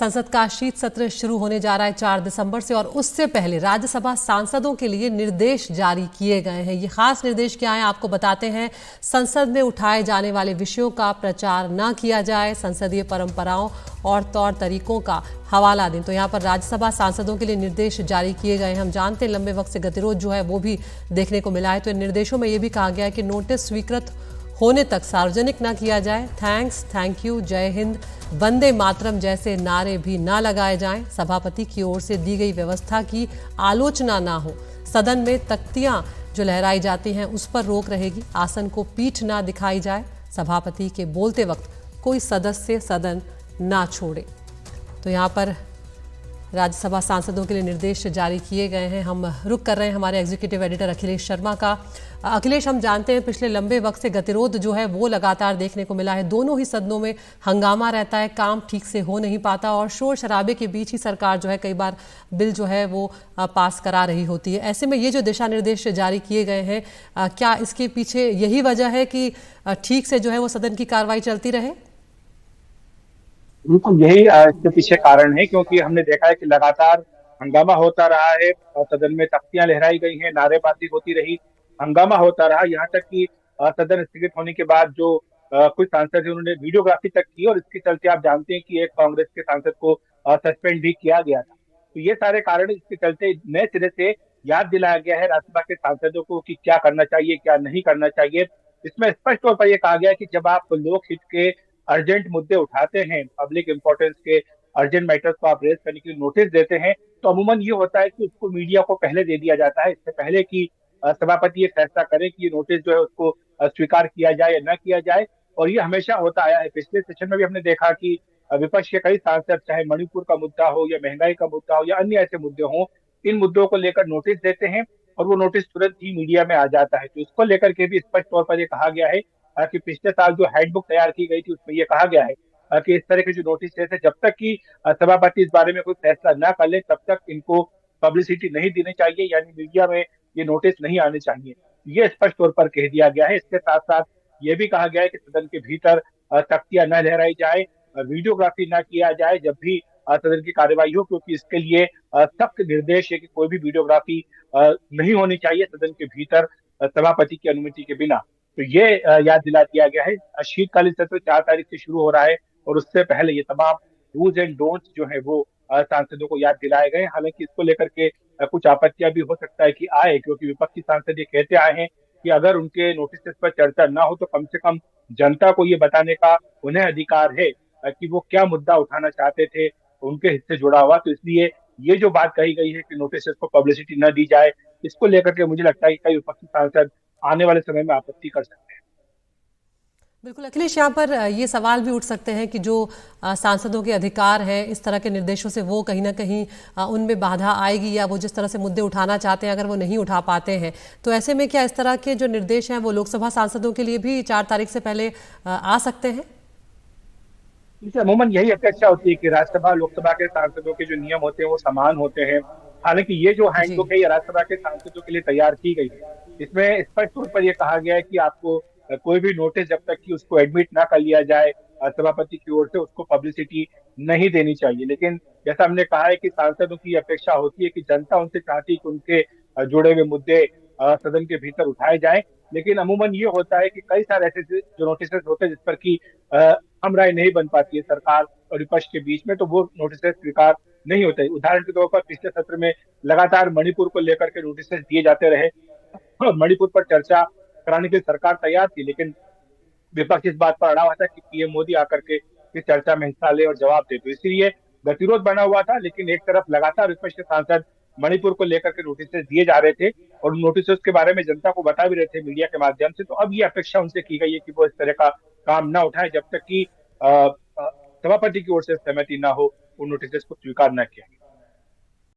संसद का शीत सत्र शुरू होने जा रहा है 4 दिसंबर से और उससे पहले राज्यसभा सांसदों के लिए निर्देश जारी किए गए हैं। ये खास निर्देश क्या है आपको बताते हैं। संसद में उठाए जाने वाले विषयों का प्रचार न किया जाए, संसदीय परंपराओं और तौर तरीकों का हवाला दें। तो यहाँ पर राज्यसभा सांसदों के लिए निर्देश जारी किए गए हैं। हम जानते हैं लंबे वक्त से गतिरोध जो है वो भी देखने को मिला है। तो इन निर्देशों में ये भी कहा गया है कि नोटिस स्वीकृत होने तक सार्वजनिक न किया जाए, थैंक्स, थैंक यू, जय हिंद, वंदे मातरम जैसे नारे भी ना लगाए जाएं, सभापति की ओर से दी गई व्यवस्था की आलोचना ना हो, सदन में तख्तियां जो लहराई जाती हैं उस पर रोक रहेगी, आसन को पीठ ना दिखाई जाए, सभापति के बोलते वक्त कोई सदस्य सदन ना छोड़े। तो यहाँ पर राज्यसभा सांसदों के लिए निर्देश जारी किए गए हैं। हम रुक कर रहे हैं हमारे एग्जीक्यूटिव एडिटर अखिलेश शर्मा का। अखिलेश, हम जानते हैं पिछले लंबे वक्त से गतिरोध जो है वो लगातार देखने को मिला है। दोनों ही सदनों में हंगामा रहता है, काम ठीक से हो नहीं पाता और शोर शराबे के बीच ही सरकार जो है कई बार बिल जो है वो पास करा रही होती है। ऐसे में ये जो दिशा निर्देश जारी किए गए हैं, क्या इसके पीछे यही वजह है कि ठीक से जो है वो सदन की कार्रवाई चलती रहे? बिल्कुल यही इसके पीछे कारण है, क्योंकि हमने देखा है कि लगातार हंगामा होता रहा है और सदन में तख्तियां लहराई गई हैं, नारेबाजी होती रही, हंगामा होता रहा, यहाँ तक कि सदन स्थगित होने के बाद जो कुछ सांसद हैं उन्होंने वीडियोग्राफी तक की और इसके चलते आप जानते हैं कि एक कांग्रेस के सांसद को सस्पेंड भी किया गया था। तो ये सारे कारण इसके चलते नए सिरे से याद दिलाया गया है राज्यसभा के सांसदों को कि क्या करना चाहिए, क्या नहीं करना चाहिए। इसमें स्पष्ट तौर पर यह कहा गया है कि जब आप लोकहित के अर्जेंट मुद्दे उठाते हैं, पब्लिक इंपॉर्टेंस के अर्जेंट मैटर्स को आप रेज करने के लिए नोटिस देते हैं, तो अमूमन ये होता है कि उसको मीडिया को पहले दे दिया जाता है, इससे पहले कि सभापति ये फैसला करे कि ये नोटिस जो है उसको स्वीकार किया जाए या न किया जाए। और ये हमेशा होता आया है। पिछले सेशन में भी हमने देखा कि विपक्ष के कई सांसद, चाहे मणिपुर का मुद्दा हो या महंगाई का मुद्दा हो या अन्य ऐसे मुद्दे हों, इन मुद्दों को लेकर नोटिस देते हैं और वो नोटिस तुरंत ही मीडिया में आ जाता है। तो इसको लेकर के भी स्पष्ट तौर पर ये कहा गया है कि पिछले साल जो हैंडबुक तैयार की गई थी उसमें यह कहा गया है कि इस तरह के जो नोटिस थे जब तक कि सभापति इस बारे में कोई फैसला ना कर ले तब तक इनको पब्लिसिटी नहीं देनी चाहिए, यानी मीडिया में ये नोटिस नहीं आने चाहिए। ये स्पष्ट तौर पर कह दिया गया है। इसके साथ साथ ये भी कहा गया है कि सदन के भीतर तख्तियां न लहराई जाए, वीडियोग्राफी न किया जाए जब भी सदन की कार्यवाही हो, क्योंकि इसके लिए सख्त निर्देश है कि कोई भी वीडियोग्राफी नहीं होनी चाहिए सदन के भीतर सभापति की अनुमति के बिना। तो ये याद दिला दिया गया है। शीतकालीन सत्र 4 तारीख से शुरू हो रहा है और उससे पहले ये तमाम डूज एंड डोंट्स जो है वो सांसदों को याद दिलाए गए। हालांकि इसको लेकर के कुछ आपत्तियां भी हो सकता है कि आए, क्योंकि विपक्षी सांसद ये कहते आए हैं कि अगर उनके नोटिस पर चर्चा ना हो तो कम से कम जनता को ये बताने का उन्हें अधिकार है कि वो क्या मुद्दा उठाना चाहते थे उनके हिस्से जुड़ा हुआ। तो इसलिए ये जो बात कही गई है कि नोटिस को पब्लिसिटी न दी जाए, इसको लेकर के मुझे लगता है कि कई विपक्षी सांसद आने वाले समय में आपत्ति कर सकते हैं। बिल्कुल अखिलेश, यहाँ पर ये सवाल भी उठ सकते हैं कि जो सांसदों के अधिकार हैं इस तरह के निर्देशों से वो कहीं ना कहीं उनमें बाधा आएगी, या वो जिस तरह से मुद्दे उठाना चाहते हैं अगर वो नहीं उठा पाते हैं, तो ऐसे में क्या इस तरह के जो निर्देश हैं वो लोकसभा सांसदों के लिए भी 4 तारीख से पहले आ सकते हैं? अमूमन यही अपेक्षा होती है कि राज्यसभा लोकसभा के सांसदों के जो नियम होते हैं वो समान होते हैं। हालांकि ये जो जी। हैंडबुक है ये राज्यसभा के सांसदों के लिए तैयार की गई है। इसमें स्पष्ट तौर पर यह कहा गया है कि आपको कोई भी नोटिस जब तक कि उसको एडमिट ना कर लिया जाए सभापति की ओर से, उसको पब्लिसिटी नहीं देनी चाहिए। लेकिन जैसा हमने कहा है कि सांसदों की अपेक्षा होती है कि जनता उनसे चाहती है कि उनके जुड़े हुए मुद्दे सदन के भीतर उठाए जाए। लेकिन अमूमन ये होता है कि कई सारे ऐसे जो नोटिस होते हैं जिस पर कि हम राय नहीं बन पाती है सरकार और विपक्ष के बीच में, तो वो नोटिस स्वीकार नहीं होते। उदाहरण के तौर पर पिछले सत्र में लगातार मणिपुर को लेकर के नोटिस दिए जाते रहे और मणिपुर पर चर्चा कराने के लिए सरकार तैयार थी, लेकिन विपक्ष इस बात पर अड़ा हुआ था कि पीएम मोदी आकर के इस चर्चा में हिस्सा ले और जवाब दे। तो इसलिए गतिरोध बना हुआ था, लेकिन एक तरफ लगातार विपक्ष के सांसद मणिपुर को लेकर के नोटिस दिए जा रहे थे और नोटिस के बारे में जनता को बता भी रहे थे मीडिया के माध्यम से। तो अब ये अपेक्षा उनसे की गई है कि वो इस तरह का काम ना उठाए जब तक कि सभापति की ओर से सहमति ना हो, उन नोटिस को स्वीकार न किया।